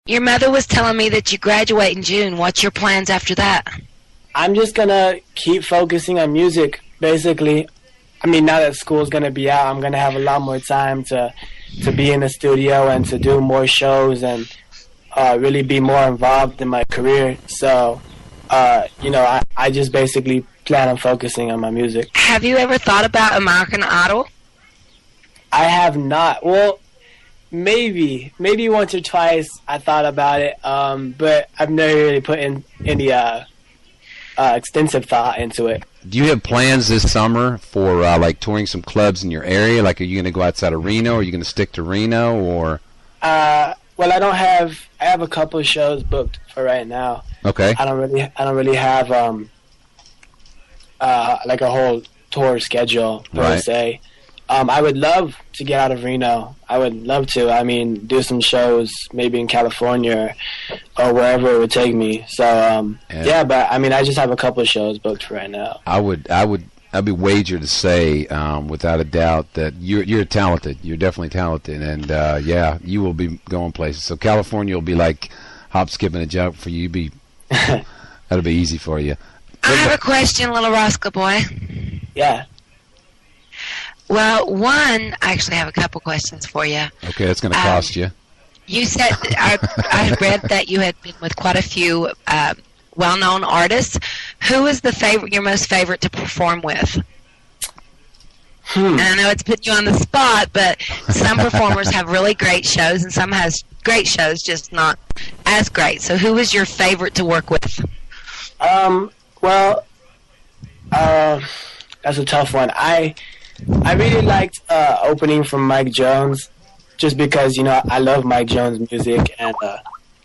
Your mother was telling me that you graduate in June. What's your plans after that? I'm just gonna keep focusing on music, basically. I mean, now that school's gonna be out, I'm gonna have a lot more time to be in the studio and to do more shows and really be more involved in my career. So, I just basically plan on focusing on my music. Have you ever thought about American Idol? I have not. Well, maybe once or twice I thought about it, but I've never really put in any extensive thought into it. Do you have plans this summer for like touring some clubs in your area? Like, are you going to go outside of Reno? Or are you going to stick to Reno? Or well, I have a couple of shows booked for right now. Okay. I don't really have like a whole tour schedule per se. I would love to get out of Reno. I would love to. I mean, do some shows maybe in California or wherever it would take me. So yeah, but I mean, I just have a couple of shows booked for right now. I'd be wagered to say, without a doubt, that you're talented. You're definitely talented, and yeah, you will be going places. So California will be like hop, skip, and a jump for you. That'll be easy for you. I have a question, Lil Rasta Boi. Yeah. Well, one, I actually have a couple questions for you. Okay, that's going to cost you. You said, I read that you had been with quite a few well-known artists. Who is your most favorite to perform with? And I know it's putting you on the spot, but some performers have really great shows, and some has great shows, just not as great. So who is your favorite to work with? Well, that's a tough one. I really liked opening from Mike Jones, just because I love Mike Jones' music, and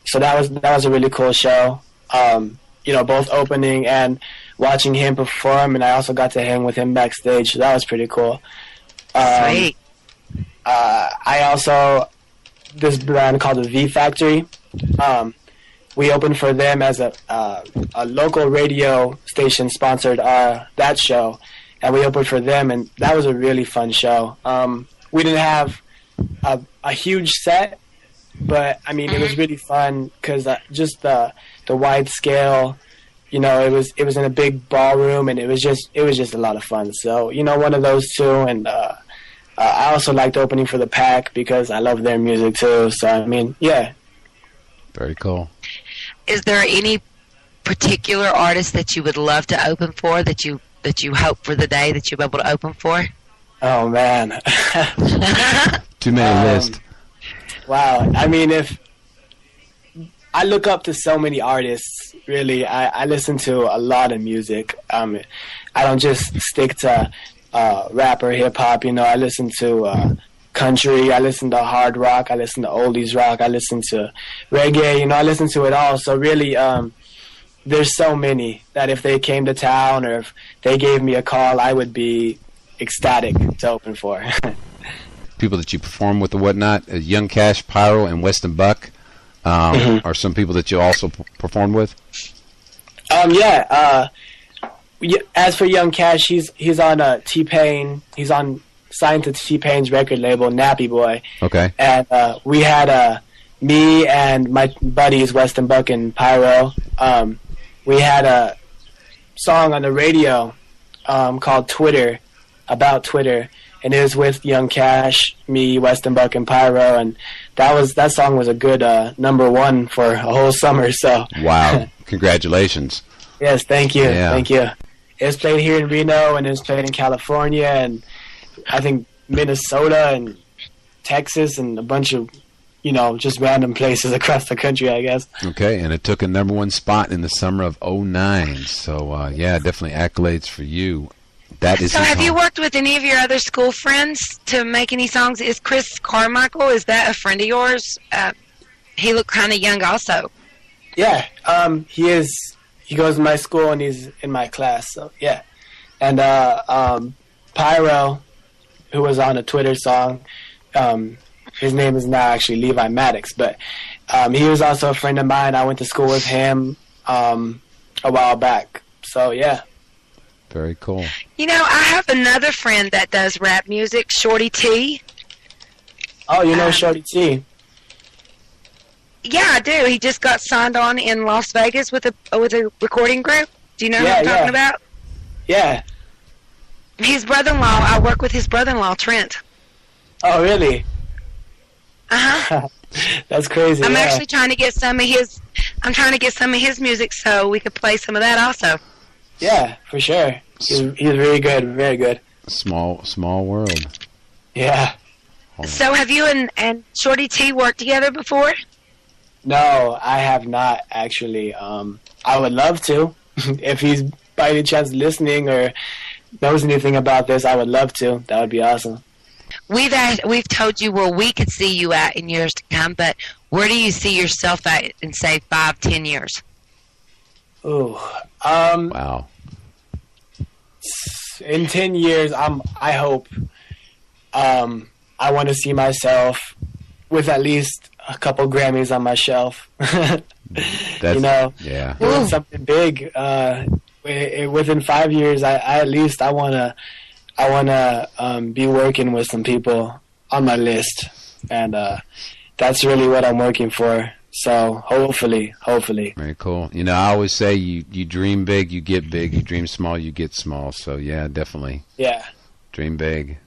so that was a really cool show. Both opening and watching him perform, and I also got to hang with him backstage. So that was pretty cool. Sweet. I also this band called the V Factory. We opened for them as a local radio station sponsored that show. And we opened for them, and that was a really fun show. We didn't have a huge set, but I mean, it was really fun because just the wide scale, it was in a big ballroom, and it was just a lot of fun. So one of those two, and I also liked opening for the Pack because I love their music too. So I mean, yeah. Very cool. Is there any particular artist that you would love to open for that you hope for the day that you'll be able to open for? Oh, man. Too many lists. Wow. I mean, if I look up to so many artists, really, I listen to a lot of music. I don't just stick to rap or hip-hop. I listen to country. I listen to hard rock. I listen to oldies rock. I listen to reggae. I listen to it all. So really, there's so many that if they came to town or if they gave me a call, I would be ecstatic to open for. People that you perform with or whatnot, Young Cash, Pyro, and Weston Buck are some people that you also performed with? Yeah. As for Young Cash, he's on T-Pain. He's signed to T-Pain's record label, Nappy Boy. Okay. And we had me and my buddies, Weston Buck and Pyro. We had a song on the radio called Twitter, about Twitter, and it was with Young Cash, me, Weston Buck, and Pyro, and that song was a good #1 for a whole summer. So wow, congratulations! Yes, thank you, yeah. Thank you. It was played here in Reno, and it was played in California, and I think Minnesota and Texas, and a bunch of just random places across the country, I guess. Okay, and it took a #1 spot in the summer of '09. So, yeah, definitely accolades for you. That is. So, have you worked with any of your other school friends to make any songs? Is Chris Carmichael, is that a friend of yours? He looked kind of young also. Yeah, he is. He goes to my school, and he's in my class, so, yeah. And Pyro, who was on a Twitter song, his name is now actually Levi Maddox, but he was also a friend of mine. I went to school with him a while back. So, yeah. Very cool. I have another friend that does rap music, Shorty T. Oh, Shorty T. Yeah, I do. He just got signed on in Las Vegas with a recording group. Do you know Yeah, what I'm talking about? Yeah. His brother-in-law. I work with his brother-in-law, Trent. Oh, really? Uh-huh. That's crazy. I'm yeah. actually trying to get some of his. I'm trying to get some of his music so we could play some of that also. Yeah, for sure. He's very good. Very good. Small world. Yeah. So have you and Shorty T worked together before? No, I have not actually. I would love to. If he's by any chance listening or knows anything about this, I would love to. That would be awesome. We've told you where we could see you at in years to come, but where do you see yourself at in say 5-10 years? Ooh. Wow. In 10 years, I hope. I want to see myself with at least a couple Grammys on my shelf. That's, yeah, doing something big. Within 5 years, I wanna be working with some people on my list, and that's really what I'm working for. So hopefully. Very cool. I always say you dream big, you get big. You dream small, you get small. So yeah, definitely. Yeah. Dream big.